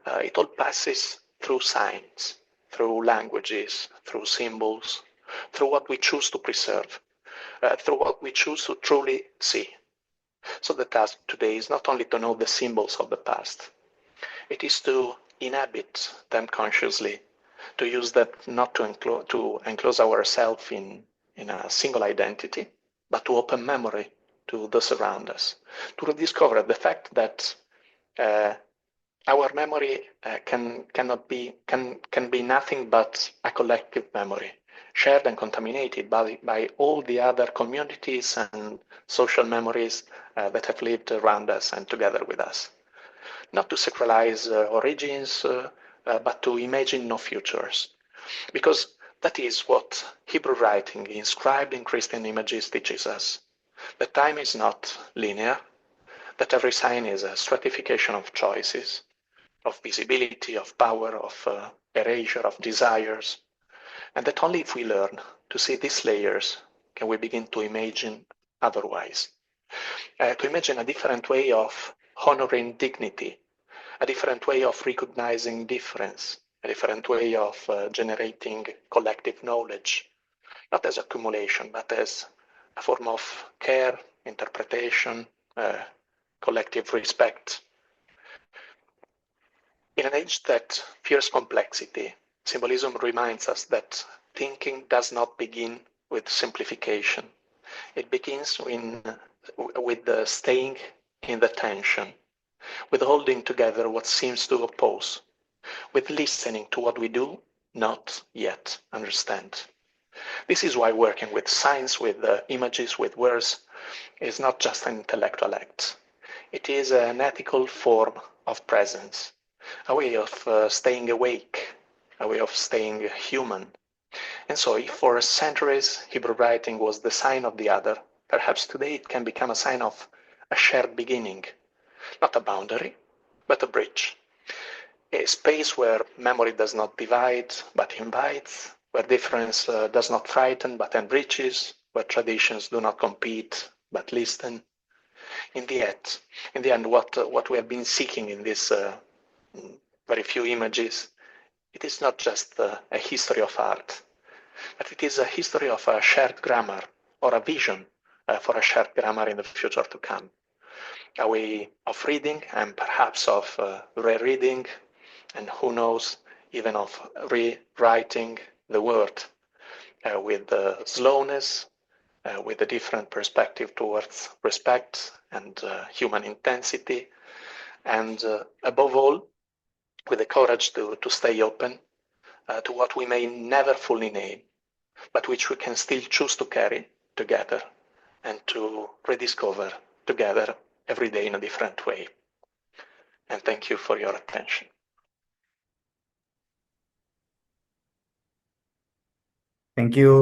it all passes through signs, through languages, through symbols, through what we choose to preserve, through what we choose to truly see. So the task today is not only to know the symbols of the past, it is to inhabit them consciously, to use that not to enclose ourselves in a single identity, but to open memory to those around us, to rediscover the fact that our memory can be nothing but a collective memory. shared and contaminated by all the other communities and social memories that have lived around us and together with us. Not to sacralize origins, but to imagine no futures. Because that is what Hebrew writing inscribed in Christian images teaches us. That time is not linear, that every sign is a stratification of choices, of visibility, of power, of erasure, of desires, and that only if we learn to see these layers can we begin to imagine otherwise. To imagine a different way of honoring dignity, a different way of recognizing difference, a different way of generating collective knowledge, not as accumulation, but as a form of care, interpretation, collective respect. In an age that fears complexity, symbolism reminds us that thinking does not begin with simplification. It begins with the staying in the tension, with holding together what seems to oppose, with listening to what we do not yet understand. This is why working with signs, with images, with words, is not just an intellectual act. It is an ethical form of presence, a way of staying awake, a way of staying human. And so if for centuries Hebrew writing was the sign of the other, perhaps today it can become a sign of a shared beginning, not a boundary, but a bridge. A space where memory does not divide, but invites, where difference does not frighten, but enriches, where traditions do not compete, but listen. In the end, what we have been seeking in these very few images, it is not just a history of art, but it is a history of a shared grammar or a vision for a shared grammar in the future to come. A way of reading and perhaps of rereading, and who knows, even of rewriting the word with slowness, with a different perspective towards respect and human intensity, and above all, with the courage to stay open to what we may never fully name, but which we can still choose to carry together and to rediscover together every day in a different way. And thank you for your attention.
Thank you,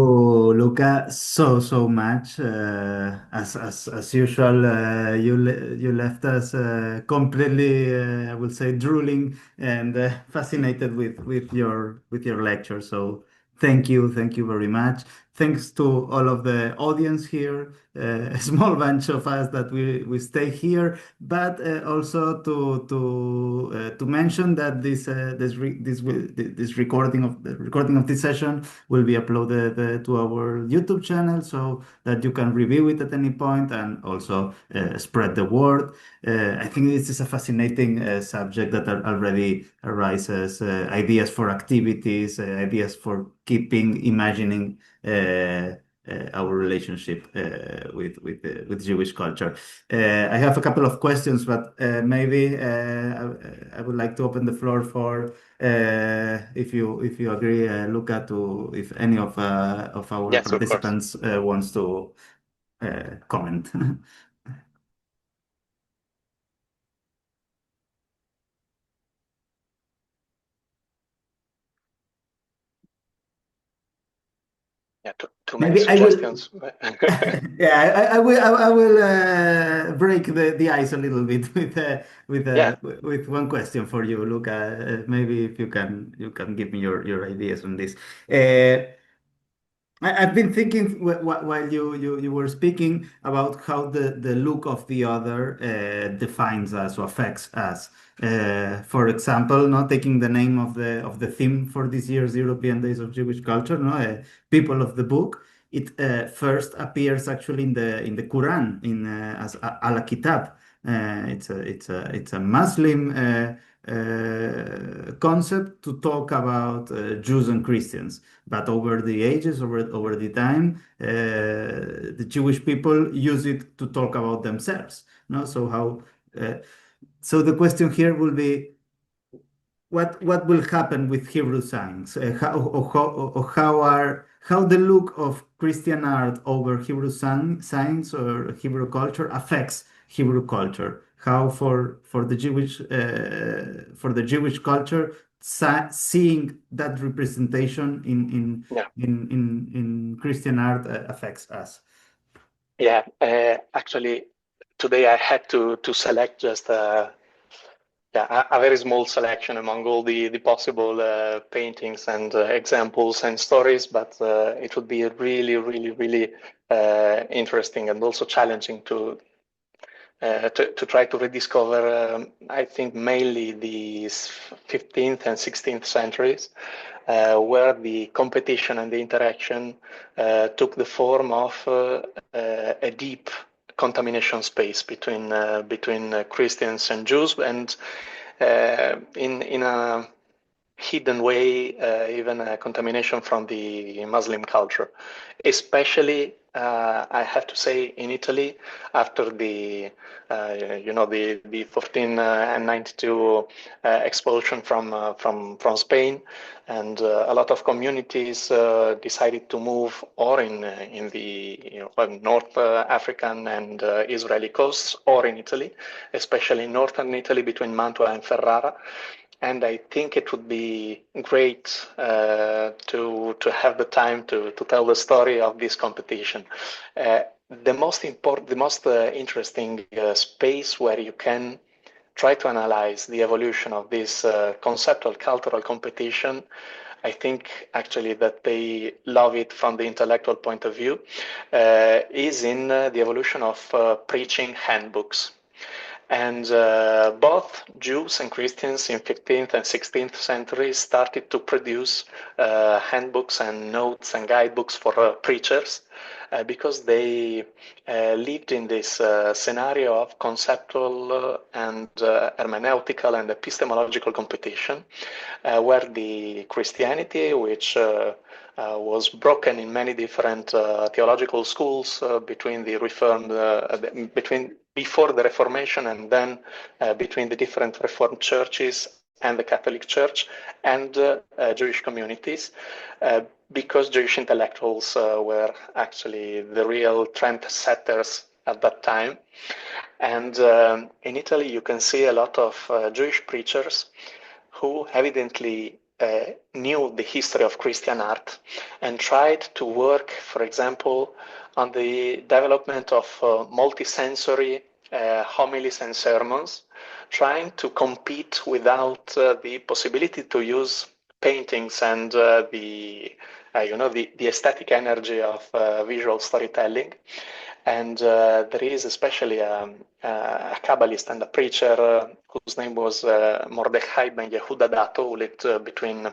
Luca, so much. As usual, you left us completely, I would say, drooling and fascinated with your lecture. So thank you very much. Thanks to all of the audience here, a small bunch of us that we stay here, but also to mention that this recording of this session will be uploaded to our YouTube channel so that you can review it at any point and also spread the word. I think this is a fascinating subject that already arises ideas for activities, ideas for keeping imagining our relationship with Jewish culture. I have a couple of questions, but maybe I would like to open the floor for if you agree, Luca, to if any of our
Yes, of course.
participants wants to comment.
Yeah, too many
Maybe I will.
suggestions.
Yeah, I will break the ice a little bit
Yeah,
with one question for you, Luca. Maybe if you can give me your ideas on this. I've been thinking while you were speaking about how the look of the other defines us or affects us. For example, not taking the name of the theme for this year's European Days of Jewish Culture, no, people of the book. It first appears actually in the Quran in as Al Kitab. It's a Muslim concept to talk about Jews and Christians. But over the ages, over the time, the Jewish people use it to talk about themselves. No, so how? So the question here will be what will happen with Hebrew science? How the look of Christian art over Hebrew science or Hebrew culture affects Hebrew culture? How for the Jewish culture, seeing that representation
Yeah.
in Christian art affects us.
Yeah, actually, today I had to select just a very small selection among all the possible paintings and examples and stories, but it would be really, really, really interesting and also challenging to try to rediscover, I think, mainly the 15th and 16th centuries, where the competition and the interaction took the form of a deep contamination space between Christians and Jews, and in a hidden way, even a contamination from the Muslim culture, especially I have to say in Italy after the the 1492 expulsion from Spain, and a lot of communities decided to move or in the North African and Israeli coasts, or in Italy, especially in northern Italy between Mantua and Ferrara. And I think it would be great to have the time to tell the story of this competition. The most interesting space where you can try to analyze the evolution of this conceptual cultural competition, I think actually that they love it from the intellectual point of view, is in the evolution of preaching handbooks. And both Jews and Christians in 15th and 16th centuries started to produce handbooks and notes and guidebooks for preachers because they lived in this scenario of conceptual and hermeneutical and epistemological competition, where the Christianity, which was broken in many different theological schools between the Reformed, before the Reformation, and then between the different Reformed churches and the Catholic Church and Jewish communities, because Jewish intellectuals were actually the real trendsetters at that time. And in Italy, you can see a lot of Jewish preachers who evidently knew the history of Christian art and tried to work, for example, on the development of multisensory homilies and sermons, trying to compete without the possibility to use paintings and the aesthetic energy of visual storytelling. And there is especially a Kabbalist and a preacher whose name was Mordechai ben Yehuda Dato, who lived between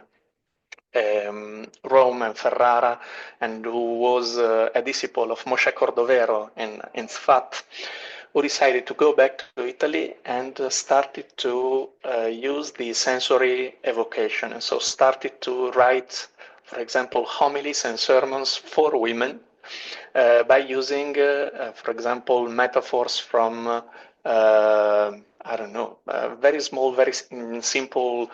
Rome and Ferrara, and who was a disciple of Moshe Cordovero in Sfat, who decided to go back to Italy and started to use the sensory evocation. And so started to write, for example, homilies and sermons for women, by using, for example, metaphors from, I don't know, very small, very simple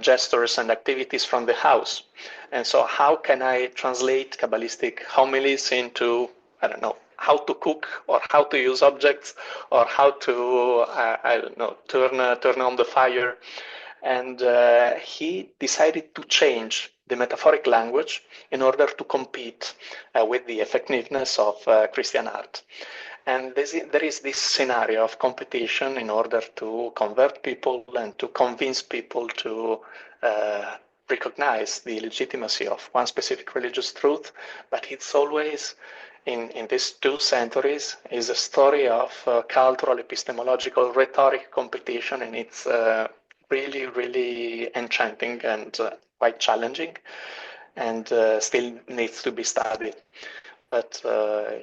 gestures and activities from the house. And so how can I translate Kabbalistic homilies into, I don't know, how to cook or how to use objects or how to, I don't know, turn on the fire. And he decided to change the metaphoric language in order to compete with the effectiveness of Christian art. And there is this scenario of competition in order to convert people and to convince people to recognize the legitimacy of one specific religious truth, but it's always in these 2 centuries is a story of cultural, epistemological, rhetoric competition, and it's really, really enchanting and quite challenging, and still needs to be studied. But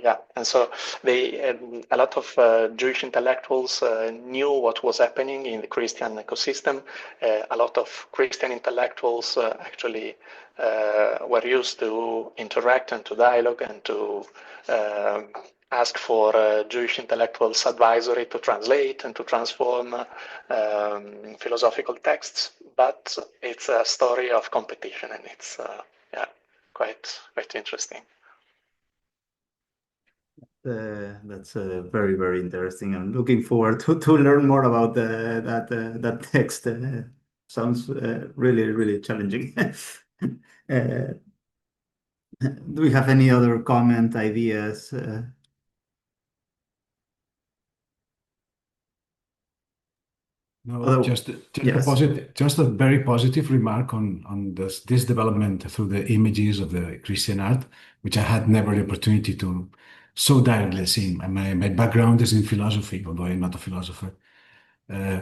yeah, and so a lot of Jewish intellectuals knew what was happening in the Christian ecosystem. A lot of Christian intellectuals actually were used to interact and to dialogue and to ask for Jewish intellectuals' advisory to translate and to transform philosophical texts. but it's a story of competition, and it's yeah, quite interesting.
That's very, very interesting. I'm looking forward to learn more about that text. Sounds really, really challenging. Do we have any other comment, ideas?
No,
Although,
just
yes.
just a very positive remark on this development through the images of the Christian art, which I had never the opportunity to so directly see. My background is in philosophy, although I'm not a philosopher. Uh,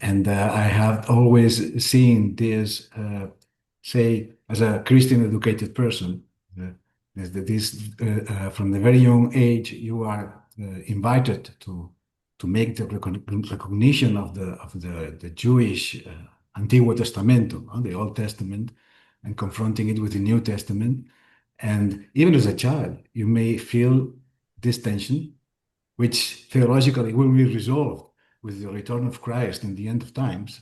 and I have always seen this, say, as a Christian educated person, from the very young age, you are invited to make the recognition of the Jewish Antiguo Testamento, the Old Testament, and confronting it with the New Testament. And even as a child, you may feel this tension, which theologically will be resolved with the return of Christ in the end of times.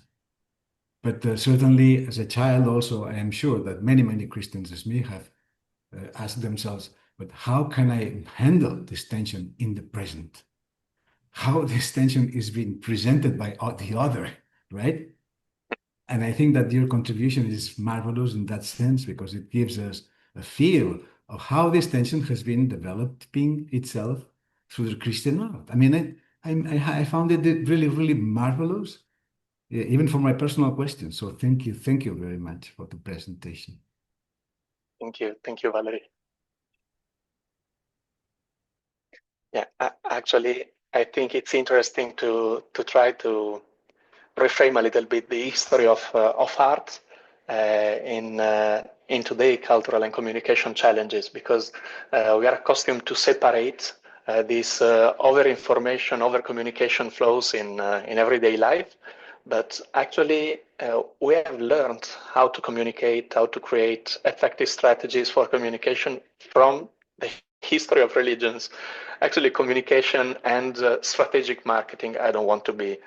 But certainly, as a child, also, I am sure that many Christians as me have asked themselves, but how can I handle this tension in the present? How this tension is being presented by the other, right? And I think that your contribution is marvelous in that sense because it gives us a feel of how this tension has been developing itself through the Christian art. I mean, I found it really marvelous, even for my personal questions. So thank you very much for the presentation.
Thank you, Valerie. Yeah, actually, I think it's interesting to try to reframe a little bit the history of art in today cultural and communication challenges, because we are accustomed to separate these over information, over communication flows in everyday life. But actually, we have learned how to communicate, how to create effective strategies for communication from the history of religions. Actually, communication and strategic marketing, I don't want to be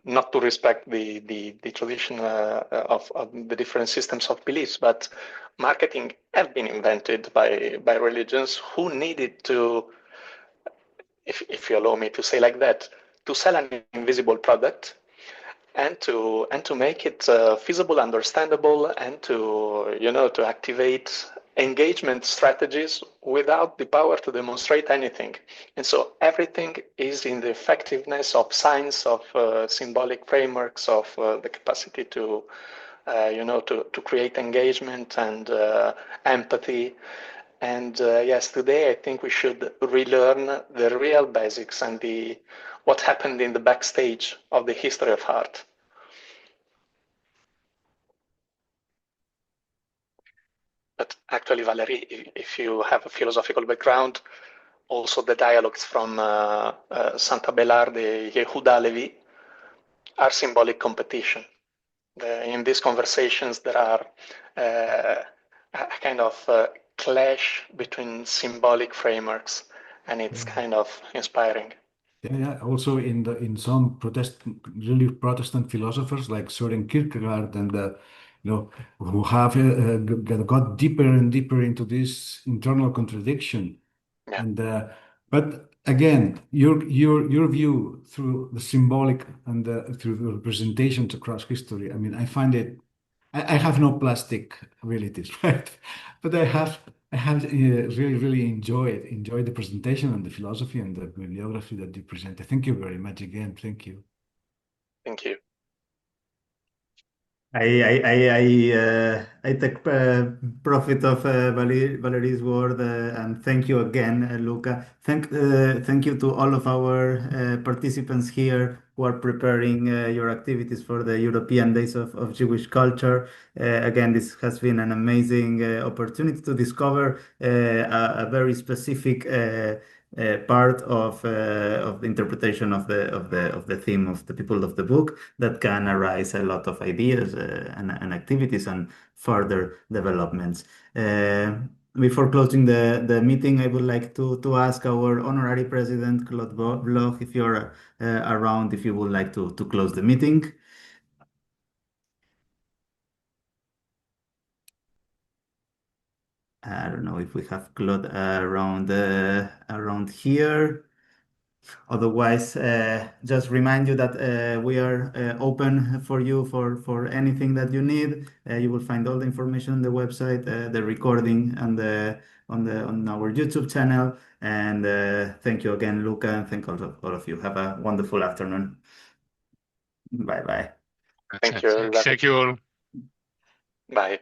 not to respect the tradition of the different systems of beliefs, but marketing have been invented by religions who needed to, if you allow me to say like that, to sell an invisible product and to make it feasible, understandable, and to activate engagement strategies without the power to demonstrate anything. And so everything is in the effectiveness of science, of symbolic frameworks, of the capacity to create engagement and empathy. And yes, today I think we should relearn the real basics and what happened in the backstage of the history of art. But actually, Valerie, if you have a philosophical background, also the dialogues from Santa Belarde, Yehuda Levi, are symbolic competition. In these conversations, there are a kind of clash between symbolic frameworks, and it's kind of inspiring.
Yeah. Also, in some really Protestant philosophers like Søren Kierkegaard and who have got deeper and deeper into this internal contradiction.
Yeah.
And but again, your view through the symbolic and through the representations across history. I mean, I find it. I have no plastic abilities, right? But I have really enjoyed the presentation and the philosophy and the bibliography that you presented. Thank you very much again. Thank you.
Thank you.
I take profit of Valerie's word and thank you again, Luca. Thank you to all of our participants here who are preparing your activities for the European Days of Jewish Culture. Again, this has been an amazing opportunity to discover a very specific part of the interpretation of the theme of the people of the book that can arise a lot of ideas and activities and further developments. Before closing the meeting, I would like to ask our honorary president, Claude Bloch, if you're around, if you would like to close the meeting. I don't know if we have Claude around here. Otherwise, just remind you that we are open for you for anything that you need. You will find all the information on the website, the recording, and on our YouTube channel. And thank you again, Luca, and thank all of you. Have a wonderful afternoon. Bye bye.
Thank you.
Thank you all.
Bye.